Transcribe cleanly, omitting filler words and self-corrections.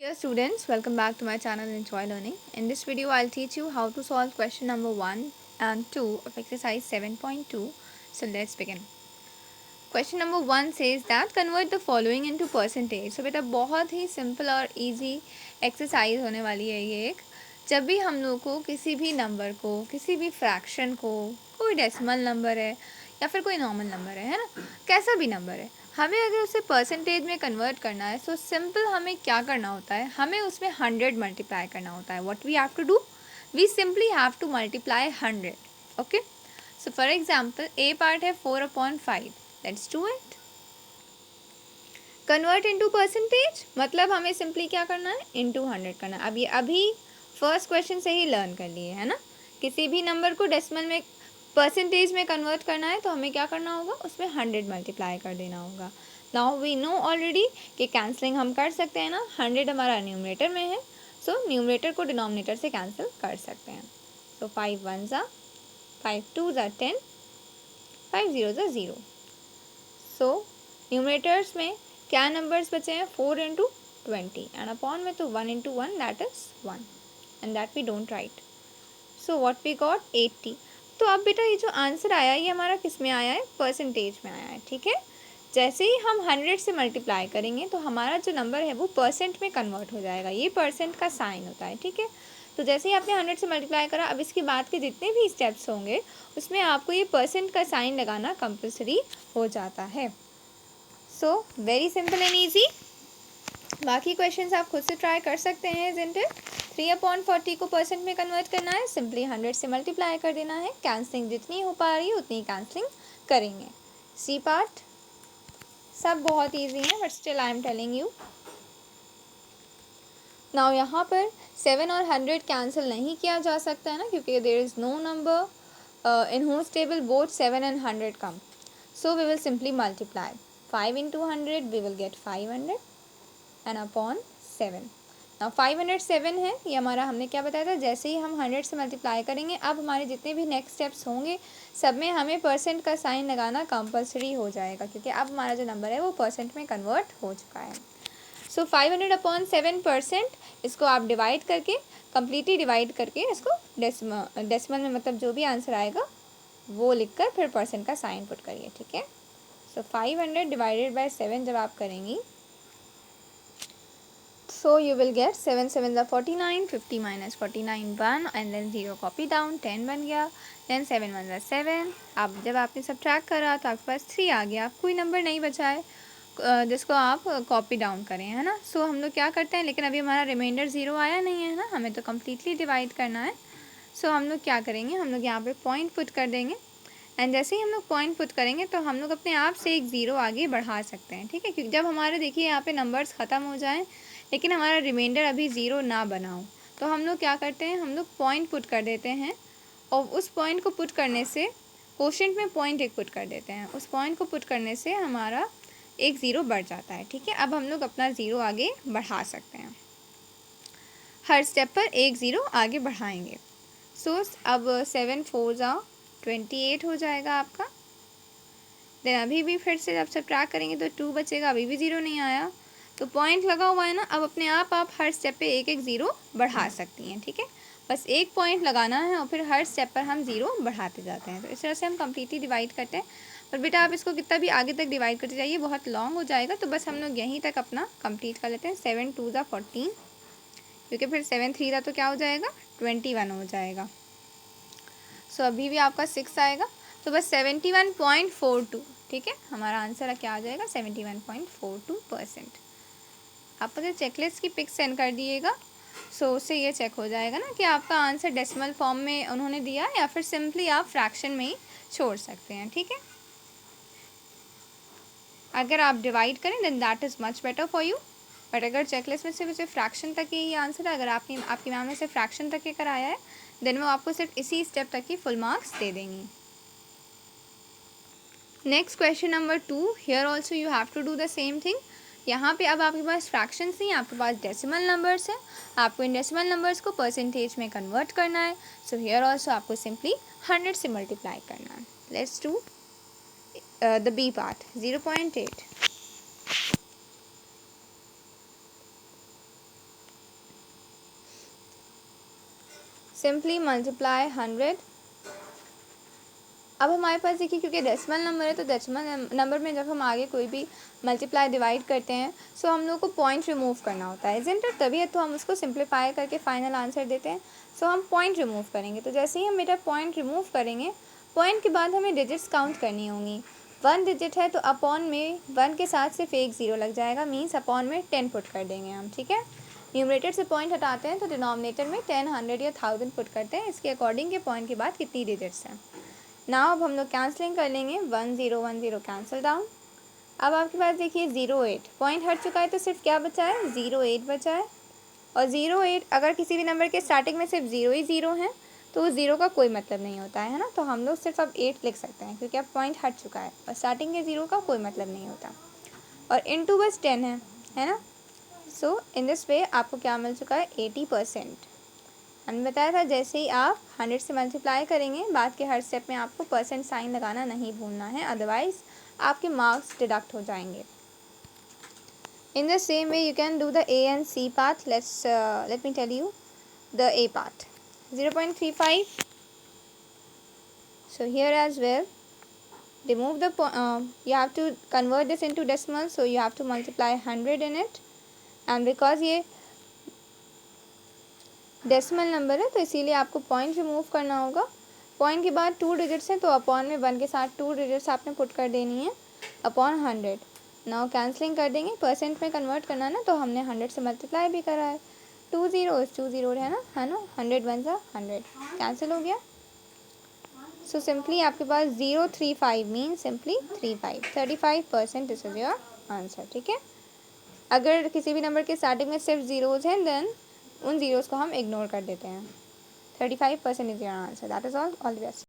Dear students, welcome back to my channel Enjoy Learning. In this video, I'll teach you how to solve question number 1 and 2 of exercise 7.2. So let's begin. Question number 1 says that convert the following into percentage. So बेटा बहुत ही simple और easy exercise होने वाली है ये एक. जब भी हम लोग को किसी भी नंबर को, किसी भी फ्रैक्शन को, कोई डेसिमल नंबर है या फिर कोई नॉर्मल नंबर है ना, कैसा भी नंबर है, हमें अगर उसे परसेंटेज में कन्वर्ट करना है तो सिंपल हमें क्या करना होता है, हमें उसमें 100 मल्टीप्लाई करना होता है. What we have to do, we simply have to multiply 100. Okay, so for example a part है 4/5. Let's do it. Convert into percentage मतलब हमें सिंपली क्या करना है, इनटू 100 करना है. अब ये अभी फर्स्ट क्वेश्चन से ही लर्न कर लिए है ना. किसी भी नंबर को डेसिमल में परसेंटेज में कन्वर्ट करना है तो हमें क्या करना होगा, उसमें 100 मल्टीप्लाई कर देना होगा. नाउ वी नो ऑलरेडी कि कैंसलिंग हम कर सकते हैं ना. 100 हमारा न्यूमरेटर में है, सो न्यूमरेटर को डिनोमिनेटर से कैंसिल कर सकते हैं. सो 5 1 ज़ा 5 2 ज़ा 10, 5 0 ज़ा 0. सो न्यूमरेटर्स में क्या नंबर्स बचे हैं, 4 इंटू 20 एंड अपॉन में तो 1 into 1 that is 1 and that we don't write. So what we got 80. तो अब बेटा ये जो आंसर आया ये हमारा किस में आया है, परसेंटेज में आया है. ठीक है, जैसे ही हम 100 से मल्टीप्लाई करेंगे तो हमारा जो नंबर है वो परसेंट में कन्वर्ट हो जाएगा. ये परसेंट का साइन होता है. ठीक है, तो जैसे ही आपने 100 से मल्टीप्लाई करा, अब इसके बाद के जितने भी स्टेप्स होंगे उसमें आपको ये परसेंट का साइन लगाना कंपल्सरी हो जाता है. So very simple and easy. बाकी क्वेश्चंस आप खुद से ट्राई कर सकते हैं. Isn't it? 3/40 को परसेंट में कन्वर्ट करना है, सिंपली 100 से मल्टीप्लाई कर देना है. कैंसलिंग जितनी हो पा रही है उतनी कैंसलिंग करेंगे. सी पार्ट सब बहुत इजी है but still I am telling you. Now यहाँ पर 7 और 100 कैंसिल नहीं किया जा सकता है ना, क्योंकि there is no number in whose table both 7 and 100 come. So we will simply multiply 5 into 100 we will get 500 and upon 7. Now 507 है ये हमारा, हमने क्या बताया था, जैसे ही हम 100 से मल्टीप्लाई करेंगे अब हमारे जितने भी नेक्स्ट स्टेप्स होंगे सब में हमें परसेंट का साइन लगाना कंपलसरी हो जाएगा, क्योंकि अब हमारा जो नंबर है वो परसेंट में कन्वर्ट हो चुका है. सो 500/7%, इसको आप डिवाइड करके, कम्प्लीटली डिवाइड करके इसको डेसिमल में, मतलब जो भी आंसर आएगा वो लिखकर फिर परसेंट का साइन पुट करिए. ठीक है, सो 500 डिवाइडेड बाय 7 जब आप करेंगी so you will get 7 7 are 49, 50 minus 49 1 and then 0 copy down, 10 बन गया. then 7 1 are 7. अब जब आपने सब्ट्रैक्ट करा तो आपके पास 3 आ गया. कोई नंबर नहीं बचा है जिसको आप कॉपी डाउन करें, है ना. सो हम लोग क्या करते हैं, लेकिन अभी हमारा रिमाइंडर 0 आया नहीं है ना, हमें तो कम्प्लीटली डिवाइड करना है. सो हम लोग क्या करेंगे, हम लोग यहाँ पे पॉइंट पुट कर देंगे एंड जैसे ही हम लोग पॉइंट पुट करेंगे तो हम लोग अपने आप से एक ज़ीरो आगे बढ़ा सकते हैं. ठीक है, क्योंकि जब हमारे देखिए यहाँ पे नंबर्स ख़त्म हो जाएं लेकिन हमारा रिमाइंडर अभी ज़ीरो ना बना हो तो हम लोग क्या करते हैं, हम लोग पॉइंट पुट कर देते हैं और उस पॉइंट को पुट करने से क्वोशेंट में पॉइंट एक पुट कर देते हैं. उस पॉइंट को पुट करने से हमारा एक ज़ीरो बढ़ जाता है. ठीक है, अब हम लोग अपना ज़ीरो आगे बढ़ा सकते हैं, हर स्टेप पर एक ज़ीरो आगे बढ़ाएंगे. सो अब 7 4 28 हो जाएगा आपका. देन अभी भी फिर से जब सब्ट्रैक्ट करेंगे तो 2 बचेगा, अभी भी ज़ीरो नहीं आया. तो पॉइंट लगा हुआ है ना, अब अपने आप हर स्टेप पे एक एक ज़ीरो बढ़ा सकती हैं. ठीक है, बस एक पॉइंट लगाना है और फिर हर स्टेप पर हम ज़ीरो बढ़ाते जाते हैं. तो इस तरह से हम कम्प्लीटली डिवाइड करते हैं. पर बेटा आप इसको कितना भी आगे तक डिवाइड करते जाइए, बहुत लॉन्ग हो जाएगा. तो बस हम लोग यहीं तक अपना कंप्लीट कर लेते हैं. 7 2 14, क्योंकि फिर 7 3 तो क्या हो जाएगा, 21 हो जाएगा. सो अभी भी आपका 6 आएगा, तो बस 71.42. ठीक है, हमारा आंसर क्या आ जाएगा, 71.42%. आप मुझे चेकलिस्ट की पिक सेंड कर दिएगा. सो उससे ये चेक हो जाएगा ना कि आपका आंसर डेसिमल फॉर्म में उन्होंने दिया या फिर सिंपली आप फ्रैक्शन में ही छोड़ सकते हैं. ठीक है, अगर आप डिवाइड करें then that is much better for you. But अगर चेकलिस्ट में सिर्फ फ्रैक्शन तक ही आंसर है, अगर आपकी मैम ने सिर्फ फ्रैक्शन तक ही कराया है देन वो आपको सिर्फ इसी स्टेप तक ही फुल मार्क्स दे देंगी. Next question number 2, here also you have to do the same thing. यहाँ पे अब आपके पास फ्रैक्शंस नहीं, आपके पास डेसिमल नंबर्स हैं. आपको इन डेसिमल नंबर्स को परसेंटेज में कन्वर्ट करना है. सो हियर ऑल्सो आपको सिंपली 100 से मल्टीप्लाई करना है. Let's do the B part. 0.8. Simply multiply 100। अब हमारे पास देखिए क्योंकि डेसिमल नंबर है तो डेसिमल नंबर में जब हम आगे कोई भी मल्टीप्लाई डिवाइड करते हैं सो हम लोग को पॉइंट रिमूव करना होता है, इज़न्ट इट? तभी तो हम उसको सिंप्लीफाई करके फाइनल आंसर देते हैं। सो हम पॉइंट रिमूव करेंगे, तो जैसे ही हम बेटा पॉइंट रिमूव करेंगे, पॉइंट के बाद हमें डिजिट्स काउंट करनी होंगी। 1 डिजिट है तो अपॉन में 1 के साथ सिर्फ एक ज़ीरो लग जाएगा, मीन्स अपॉन में 10 पुट कर देंगे हम, ठीक है। न्यूमरेटर से पॉइंट हटाते हैं तो डिनोमिनेटर में 10, 100 या 1000 पुट करते हैं, इसके अकॉर्डिंग के पॉइंट के बाद कितनी डिजिट्स हैं। नाउ अब हम लोग कैंसलिंग कर लेंगे, 1 0 1 0 कैंसिल डाउन। अब आपके पास देखिए 08 पॉइंट हट चुका है तो सिर्फ क्या बचा है, 08 बचा है। और 08 अगर किसी भी नंबर के स्टार्टिंग में सिर्फ 0 ही 0 है तो उस 0 का कोई मतलब नहीं होता है ना, तो हम लोग सिर्फ अब 8 लिख सकते हैं क्योंकि अब पॉइंट हट चुका है और स्टार्टिंग के 0 का कोई मतलब नहीं होता। और इनटू बस 10 है ना। सो इन दिस वे आपको क्या मिल चुका है, 80%। हमने बताया था जैसे ही आप 100 से मल्टीप्लाई करेंगे बाद के हर स्टेप में आपको परसेंट साइन लगाना नहीं भूलना है, अदरवाइज आपके मार्क्स डिडक्ट हो जाएंगे। In the same way you can do the A and C part. Let me tell you the A part 0.35। So here as well remove the you have to convert this into decimal, so you have to multiply 100 in it, and because ये decimal number है तो इसीलिए आपको point remove करना होगा। Point के बाद 2 digits हैं तो अपॉन में 1 के साथ 2 डिजिट्स आपने पुट कर देनी है अपॉन 100। नाउ कैंसलिंग कर देंगे, परसेंट में कन्वर्ट करना ना तो हमने 100 से मल्टीप्लाई भी करा है। 2 0 है ना, 100 1 सा 100 कैंसिल हो गया। सो सिंपली आपके पास 035 mean simply 35% this is your answer, ठीक है। अगर किसी भी नंबर के स्टार्टिंग में सिर्फ ज़ीरोज़ हैं देन उन ज़ीरोज़ को हम इग्नोर कर देते हैं। 35% is your answer. That is all the best.